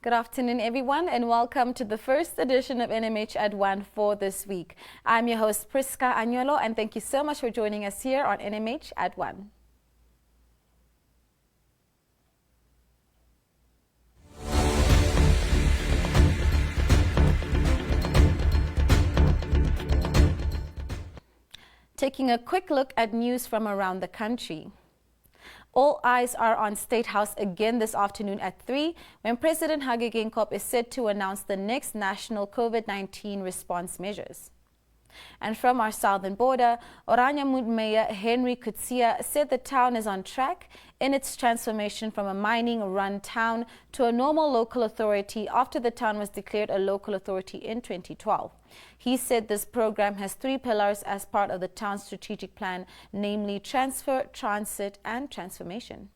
Good afternoon, everyone, and welcome to the first edition of NMH at 1 for this week. I'm your host, Priska Agnolo, and thank you so much for joining us here on NMH at 1. Taking a quick look at news from around the country. All eyes are on State House again this afternoon at 3, when President Hage Geingob is set to announce the next national COVID-19 response measures. And from our southern border, Oraniamood Mayor Henry Kutsia said the town is on track in its transformation from a mining-run town to a normal local authority after the town was declared a local authority in 2012. He said this program has 3 pillars as part of the town's strategic plan, namely transfer, transit, and transformation.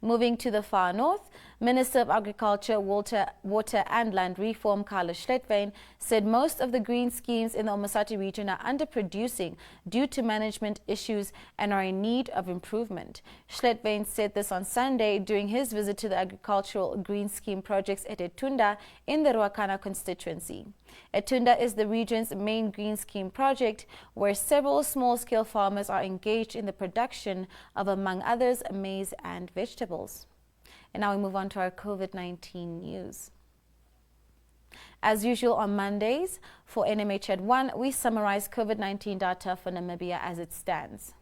Moving to the far north, Minister of Agriculture, Water and Land Reform, Carlos Schletwein, said most of the green schemes in the Omasati region are underproducing due to management issues and are in need of improvement. Schletwein said this on Sunday during his visit to the agricultural green scheme projects at Etunda in the Ruakana constituency. Etunda is the region's main green scheme project, where several small-scale farmers are engaged in the production of, among others, maize and vegetables. And now we move on to our COVID-19 news. As usual on Mondays, for NMH at 1, we summarize COVID-19 data for Namibia as it stands.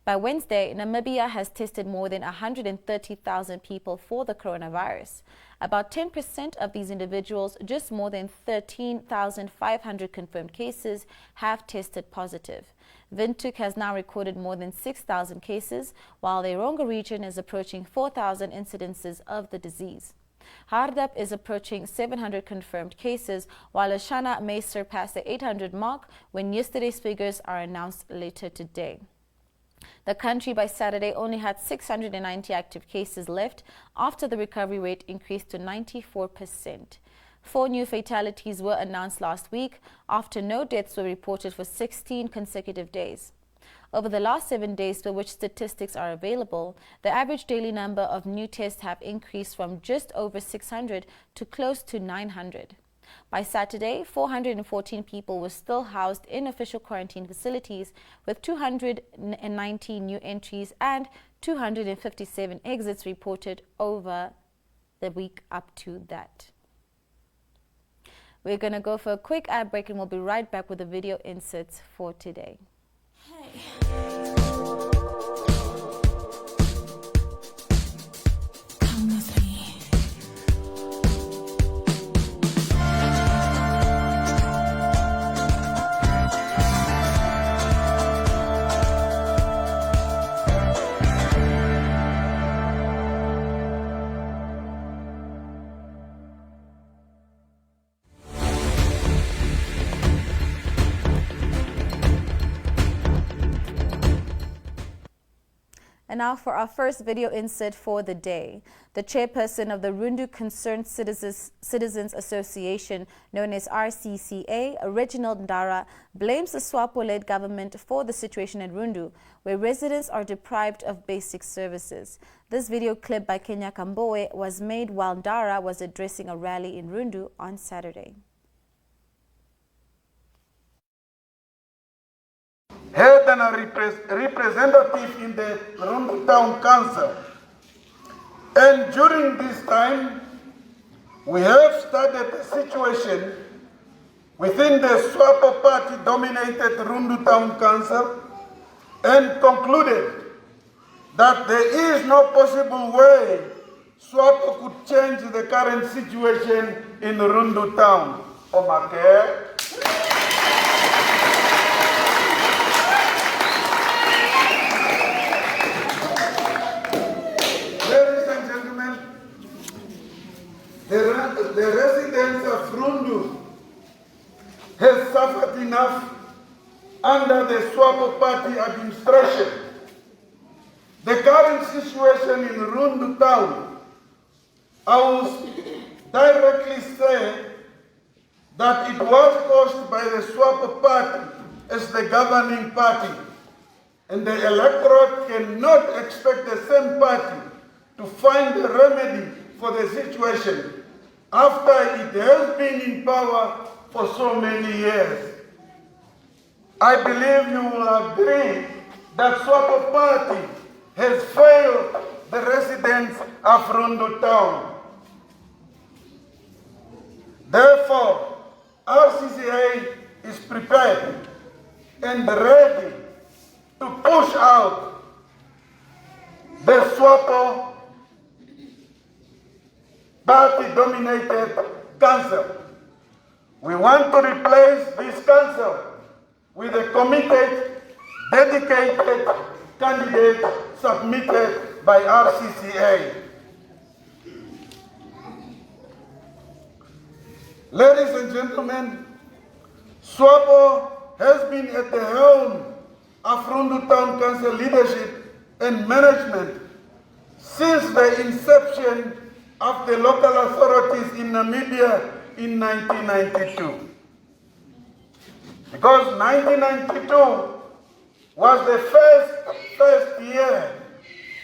By Wednesday, Namibia has tested more than 130,000 people for the coronavirus. About 10% of these individuals, just more than 13,500 confirmed cases, have tested positive. Windhoek has now recorded more than 6,000 cases, while the Eronga region is approaching 4,000 incidences of the disease. Hardap is approaching 700 confirmed cases, while Oshana may surpass the 800 mark when yesterday's figures are announced later today. The country by Saturday only had 690 active cases left after the recovery rate increased to 94%. 4 new fatalities were announced last week after no deaths were reported for 16 consecutive days. Over the last 7 days for which statistics are available, the average daily number of new tests have increased from just over 600 to close to 900. By Saturday, 414 people were still housed in official quarantine facilities, with 219 new entries and 257 exits reported over the week up to that. We're going to go for a quick ad break and we'll be right back with the video inserts for today. And now for our first video insert for the day. The chairperson of the Rundu Concerned Citizens Association, known as RCCA, Reginald Ndara, blames the SWAPO-led government for the situation at Rundu, where residents are deprived of basic services. This video clip by Kenya Kambowe was made while Ndara was addressing a rally in Rundu on Saturday. Head and a representative in the Rundu Town Council. And during this time, we have studied the situation within the SWAPO party-dominated Rundu Town Council and concluded that there is no possible way SWAPO could change the current situation in Rundu Town. Omake. The residents of Rundu have suffered enough under the SWAPO party administration. The current situation in Rundu town, I will directly say that it was caused by the SWAPO party as the governing party, and the electorate cannot expect the same party to find a remedy for the situation after it has been in power for so many years. I believe you will agree that SWAPO party has failed the residents of Rundu town. Therefore, RCCA is prepared and ready to push out the SWAPO party-dominated council. We want to replace this council with a committed, dedicated candidate submitted by RCCA. Ladies and gentlemen, SWAPO has been at the helm of Rundu Town Council leadership and management since the inception of the local authorities in Namibia in 1992. Because 1992 was the first year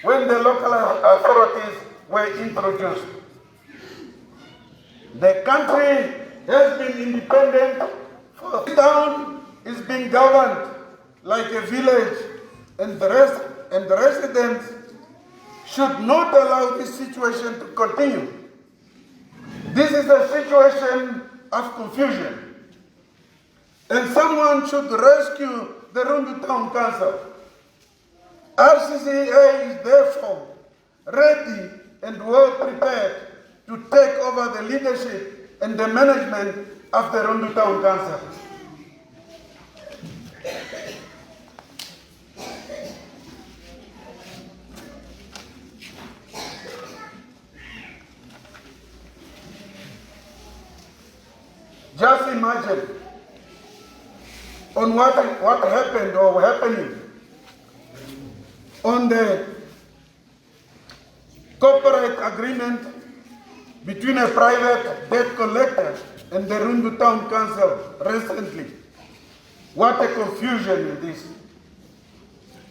when the local authorities were introduced. The country has been independent. The town is being governed like a village, and the residents should not allow this situation to continue. This is a situation of confusion, and someone should rescue the Rundu Town Council. RCCA is therefore ready and well prepared to take over the leadership and the management of the Rundu Town Council. Just imagine on what happened or happening on the corporate agreement between a private debt collector and the Rundu Town Council recently. What a confusion it is.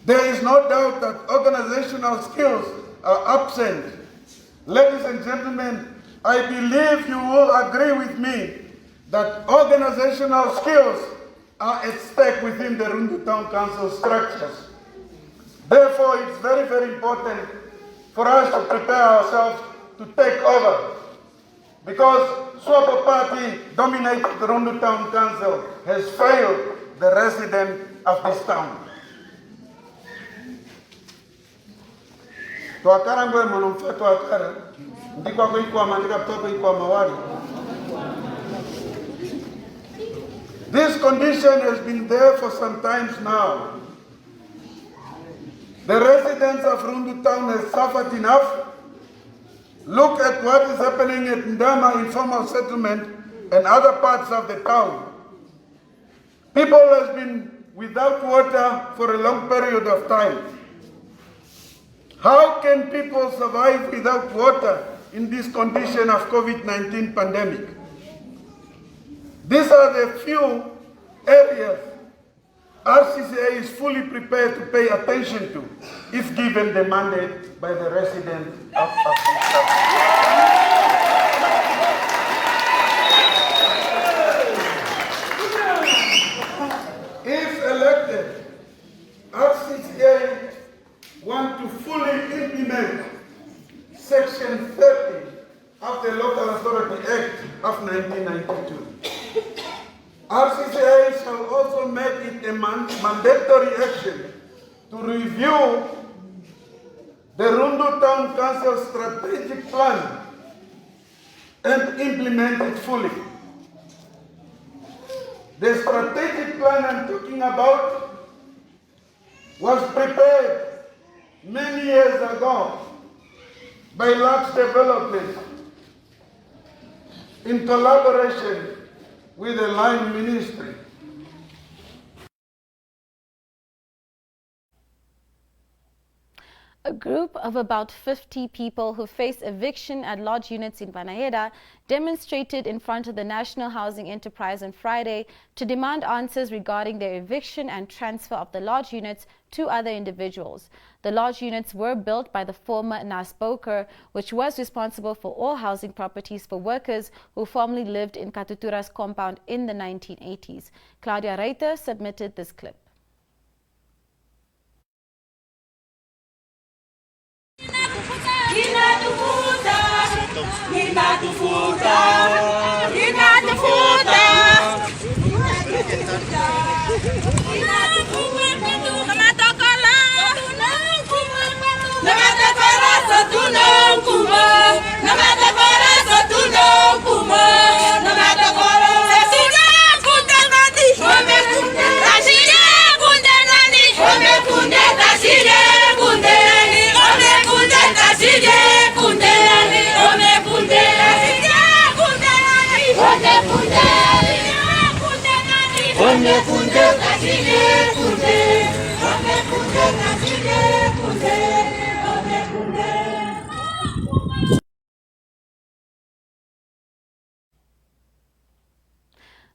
There is no doubt that organizational skills are absent. Ladies and gentlemen, I believe you will agree with me that organizational skills are at stake within the Rundu Town Council structures. Therefore, it's very, very important for us to prepare ourselves to take over, because SWAPO party dominated the Rundu Town Council has failed the resident of this town. This condition has been there for some time now. The residents of Rundu Town have suffered enough. Look at what is happening at Ndama informal settlement and other parts of the town. People have been without water for a long period of time. How can people survive without water in this condition of COVID-19 pandemic? These are the few areas RCCA is fully prepared to pay attention to if given the mandate by the residents of Africa. If elected, RCCA want to fully implement Section 30 of the Local Authority Act of 1992. RCCA shall also make it a mandatory action to review the Rundu Town Council strategic plan and implement it fully. The strategic plan I'm talking about was prepared many years ago by large developers in collaboration with the line ministry. A group of about 50 people who face eviction at lodge units in Vanayeda demonstrated in front of the National Housing Enterprise on Friday to demand answers regarding their eviction and transfer of the lodge units to other individuals. The lodge units were built by the former Nasboker, which was responsible for all housing properties for workers who formerly lived in Katutura's compound in the 1980s. Claudia Reiter submitted this clip.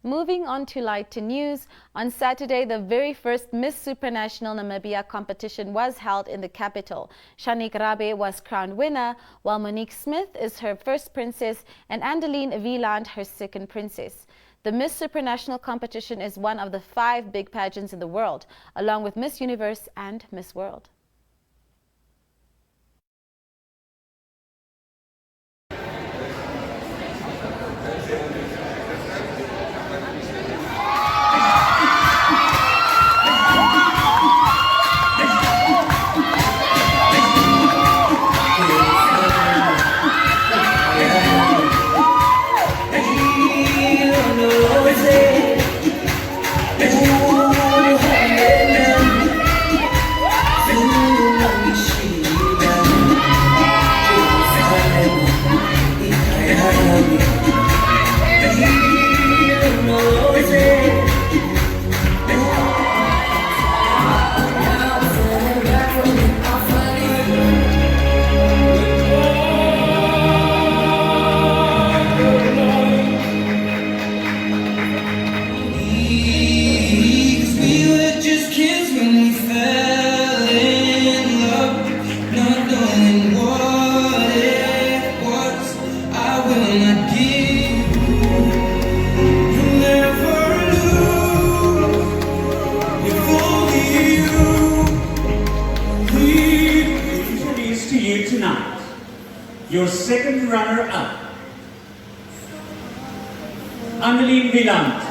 Moving on to lighter news, on Saturday, the very first Miss Supranational Namibia competition was held in the capital. Shanique Rabe was crowned winner, while Monique Smith is her first princess and Andeline Wieland her second princess. The Miss Supranational competition is one of the 5 big pageants in the world, along with Miss Universe and Miss World. Your second runner-up, Andeline Wieland.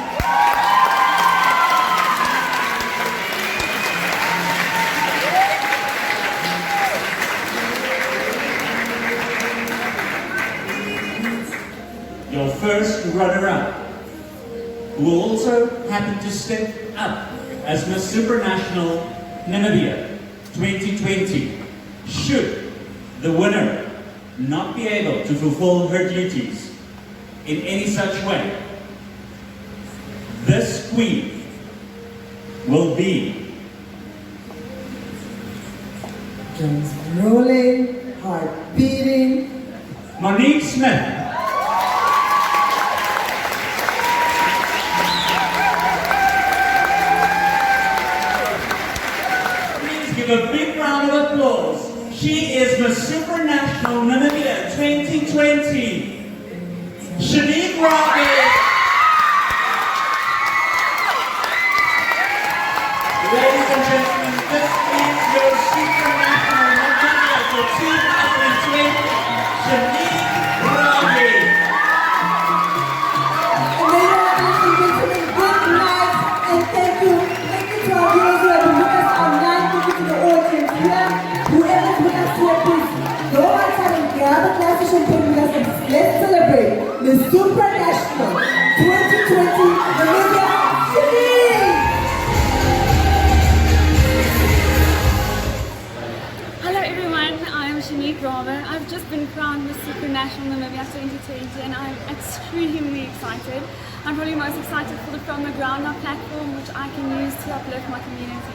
Your first runner-up, who will also happen to step up as Miss Supranational Namibia 2020, should the winner not be able to fulfill her duties in any such way, this queen will be drums rolling, heart beating, Monique Smith. Please give a big round of applause. She is Miss Supranational Namibia 2020, Shanique Rabe. Ladies and gentlemen, this is your Supranational Namibia for 2020, Shanique Rabe. Good night, and thank you to our viewers who have been with us online, thank you to the audience here, whoever's with us here, please go outside and grab a glass of champagne with us and let's celebrate the Supranational 2020 Namibia Shanique! Hello everyone, I am Shanique Rabe. I've just been crowned Miss Supranational Namibia 2020 and I'm extremely excited. I'm probably most excited for the From the Ground Up platform, which I can use to uplift my community.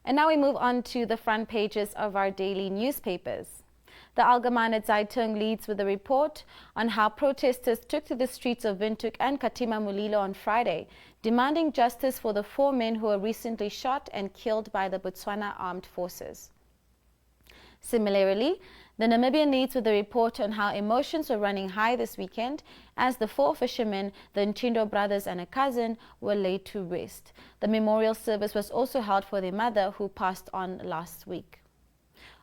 And now we move on to the front pages of our daily newspapers. The Allgemeine Zeitung leads with a report on how protesters took to the streets of Windhoek and Katima Mulilo on Friday, demanding justice for the 4 men who were recently shot and killed by the Botswana Armed Forces. Similarly, the Namibian leads with a report on how emotions were running high this weekend as the 4 fishermen, the Nchindo brothers and a cousin, were laid to rest. The memorial service was also held for their mother, who passed on last week.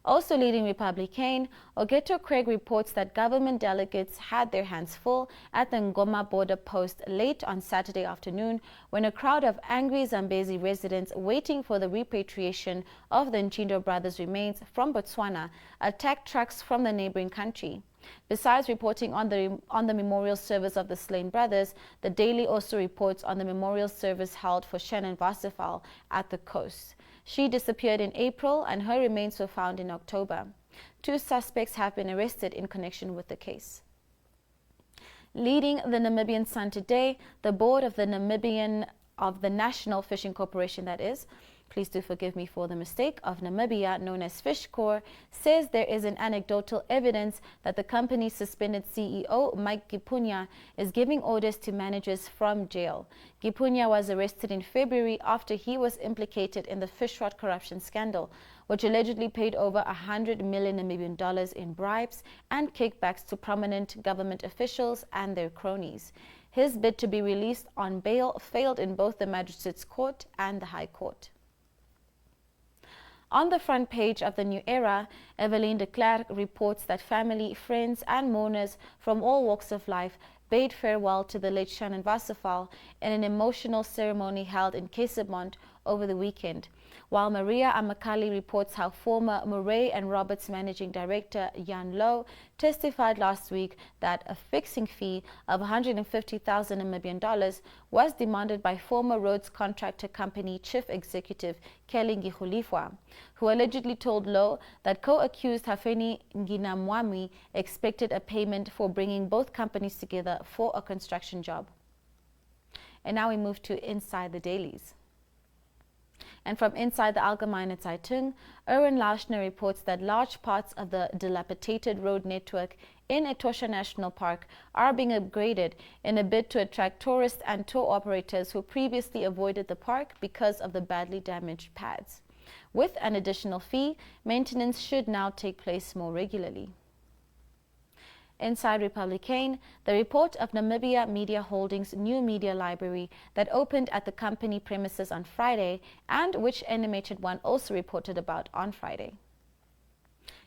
Also leading Republican, Ogeto Craig reports that government delegates had their hands full at the Ngoma border post late on Saturday afternoon when a crowd of angry Zambezi residents waiting for the repatriation of the Nchindo brothers' remains from Botswana attacked trucks from the neighboring country. Besides reporting on the memorial service of the slain brothers, the Daily also reports on the memorial service held for Shannon Wasserfall at the coast. She disappeared in April and her remains were found in October. 2 suspects have been arrested in connection with the case. Leading the Namibian Sun today, the board of the National Fishing Corporation, that is, please do forgive me for the mistake, of Namibia, known as Fishcorp, says there is an anecdotal evidence that the company's suspended CEO, Mike Gipunya, is giving orders to managers from jail. Gipunya was arrested in February after he was implicated in the fish rod corruption scandal, which allegedly paid over 100 million Namibian dollars in bribes and kickbacks to prominent government officials and their cronies. His bid to be released on bail failed in both the Magistrates Court and the High Court. On the front page of the New Era, Evelyn de Klerk reports that family, friends and mourners from all walks of life bade farewell to the late Shannon Wasserfall in an emotional ceremony held in Kesemont over the weekend, while Maria Amakali reports how former Murray and Roberts managing director Jan Low testified last week that a fixing fee of 150,000 Namibian dollars was demanded by former roads contractor company chief executive Kelly Ngihulifwa, who allegedly told Low that co-accused Hafeni Nginamwami expected a payment for bringing both companies together for a construction job. And now we move to Inside the Dailies. And from inside the Allgemeine Zeitung, Erwin Lauschner reports that large parts of the dilapidated road network in Etosha National Park are being upgraded in a bid to attract tourists and tour operators who previously avoided the park because of the badly damaged paths. With an additional fee, maintenance should now take place more regularly. Inside Republican, the report of Namibia Media Holdings' new media library that opened at the company premises on Friday and which NMH also reported about on Friday.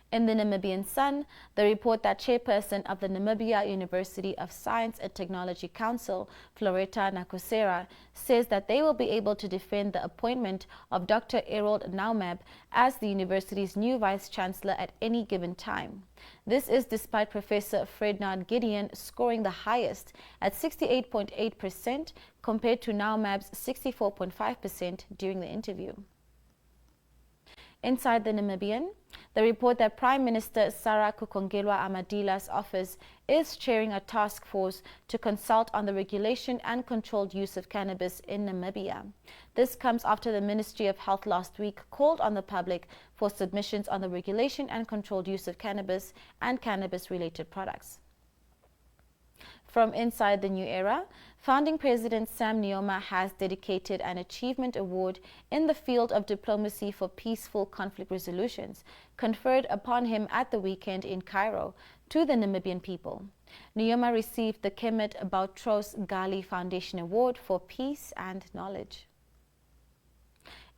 In the Namibian Sun, the report that chairperson of the Namibia University of Science and Technology Council, Floretta Nakosera, says that they will be able to defend the appointment of Dr. Errol Naumab as the university's new vice-chancellor at any given time. This is despite Professor Frednard Gideon scoring the highest at 68.8% compared to Naumab's 64.5% during the interview. Inside the Namibian, the report that Prime Minister Sarah Kukongelwa Amadila's office is chairing a task force to consult on the regulation and controlled use of cannabis in Namibia. This comes after the Ministry of Health last week called on the public for submissions on the regulation and controlled use of cannabis and cannabis-related products. From inside the New Era, founding President Sam Nujoma has dedicated an achievement award in the field of diplomacy for peaceful conflict resolutions, conferred upon him at the weekend in Cairo, to the Namibian people. Nujoma received the Kemet Boutros Ghali Foundation Award for Peace and Knowledge.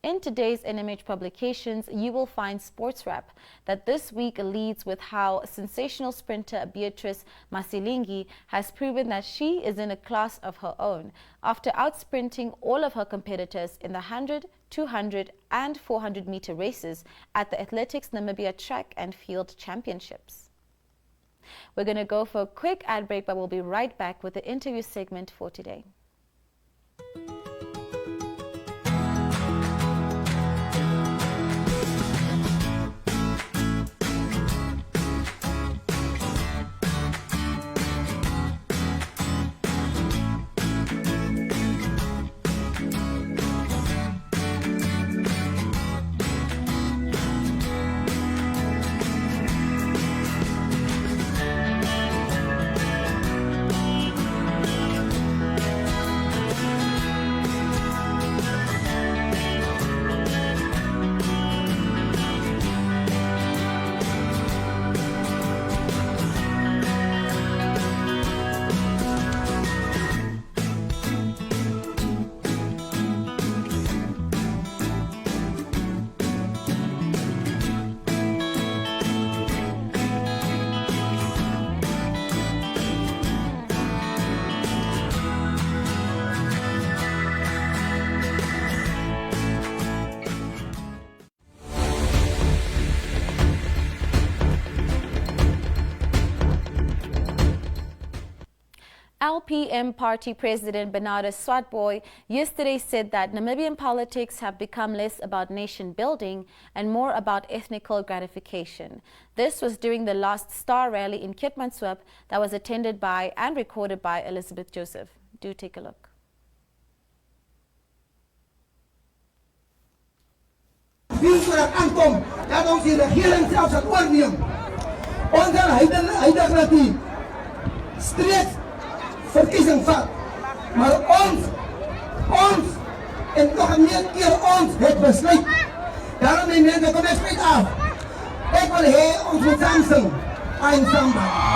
In today's NMH publications, you will find sports wrap that this week leads with how sensational sprinter Beatrice Masilingi has proven that she is in a class of her own after outsprinting all of her competitors in the 100, 200 and 400 meter races at the Athletics Namibia Track and Field Championships. We're going to go for a quick ad break, but we'll be right back with the interview segment for today. LPM party president Bernardo Swartboy yesterday said that Namibian politics have become less about nation building and more about ethnical gratification. This was during the last Star rally in Keetmanshoop that was attended by and recorded by Elizabeth Joseph. Do take a look. Streed verkiezing vat. Maar ons en nog een keer ons het besluit. Daarom neem ik de commissie af. Ik wil hier ons moet samen aan samba.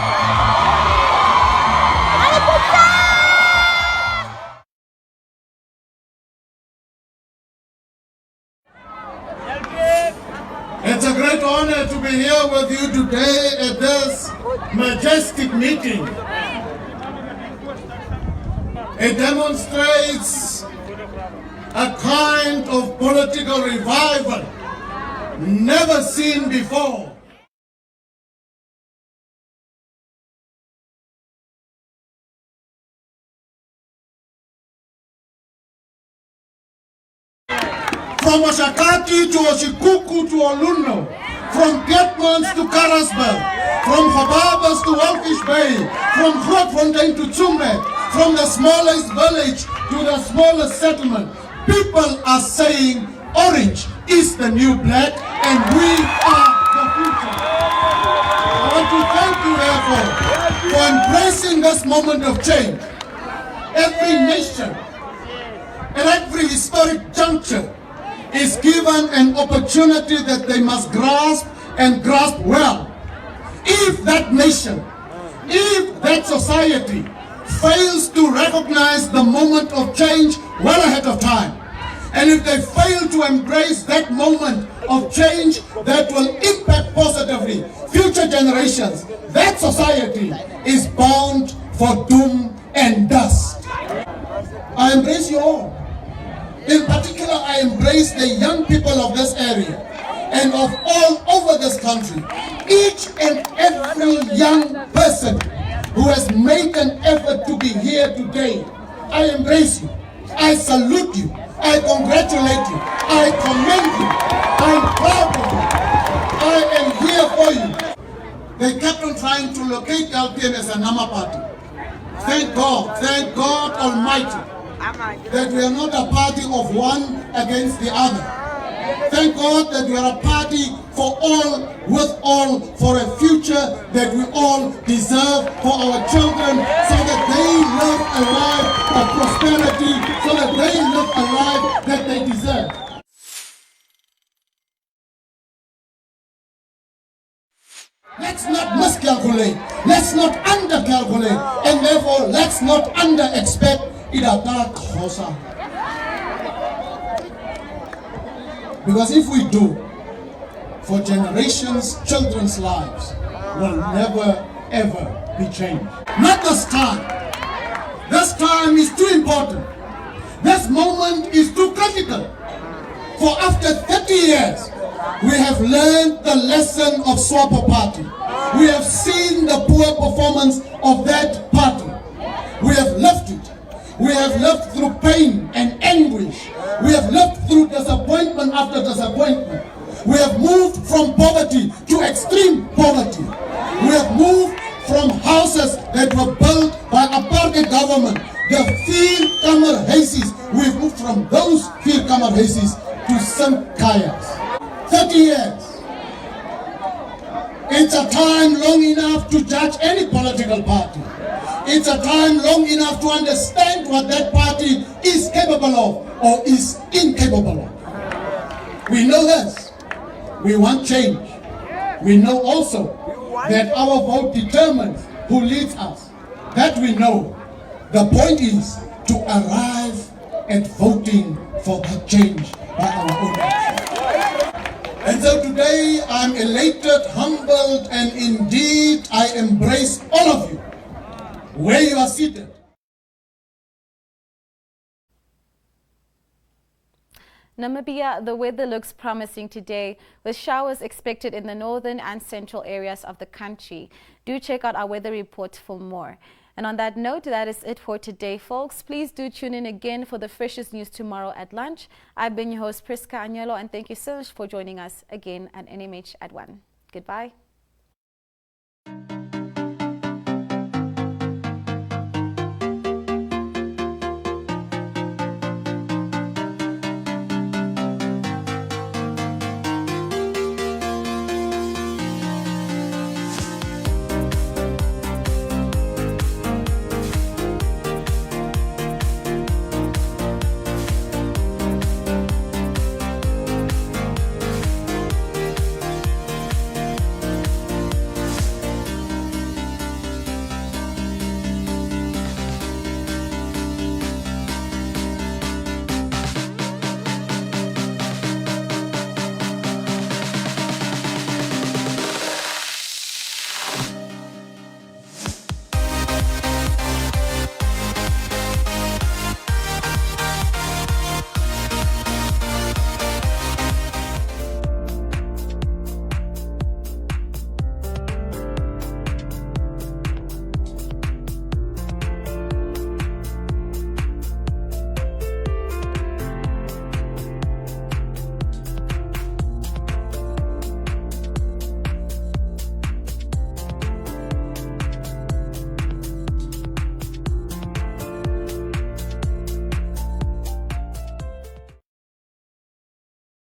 It's a great honor to be here with you today at this majestic meeting. It demonstrates a kind of political revival never seen before. From Oshakati to Oshikuku to Oluno, from Keetmans to Karasburg, from Hababas to Walfish Bay, from Grootfontein to Tsumeb, from the smallest village to the smallest settlement, people are saying orange is the new black and we are the future. I want to thank you therefore for embracing this moment of change. Every nation at every historic juncture is given an opportunity that they must grasp and grasp well. If that nation, if that society fails to recognize the moment of change well ahead of time, and if they fail to embrace that moment of change that will impact positively future generations, that society is bound for doom and dust. I embrace you all. In particular, I embrace the young people of this area and of all over this country. Each and every young person who has made an effort to be here today, I embrace you. I salute you. I congratulate you. I commend you. I'm proud of you. I am here for you. They kept on trying to locate LPM as a Nama party. Thank God Almighty, that we are not a party of one against the other. Thank God that we are a party for all, with all, for a future that we all deserve for our children, so that they live a life of prosperity, so that they live a life that they deserve. Let's not miscalculate, let's not undercalculate, and therefore let's not under-expect because if we do, for generations, children's lives will never ever be changed. Not this time. This time is too important. This moment is too critical. For after 30 years, we have learned the lesson of Swapo Party. We have seen the poor performance of that party. We have left it. We have lived through pain and anguish. We have lived through disappointment after disappointment. We have moved from poverty to extreme poverty. We have moved from houses that were built by apartheid government, the vier-kamer huisies. We've moved from those vier-kamer huisies to Simkayas. 30 years. It's a time long enough to judge any political party. It's a time long enough to understand what that party is capable of or is incapable of. We know this. We want change. We know also that our vote determines who leads us. That we know. The point is to arrive at voting for that change by our own action. And so today I'm elated, humbled, and indeed I embrace all of you where you are seated. Namibia, the weather looks promising today, with showers expected in the northern and central areas of the country. Do check out our weather report for more. And on that note, that is it for today, folks. Please do tune in again for the freshest news tomorrow at lunch. I've been your host, Priska Agnello, and thank you so much for joining us again at NMH at 1. Goodbye.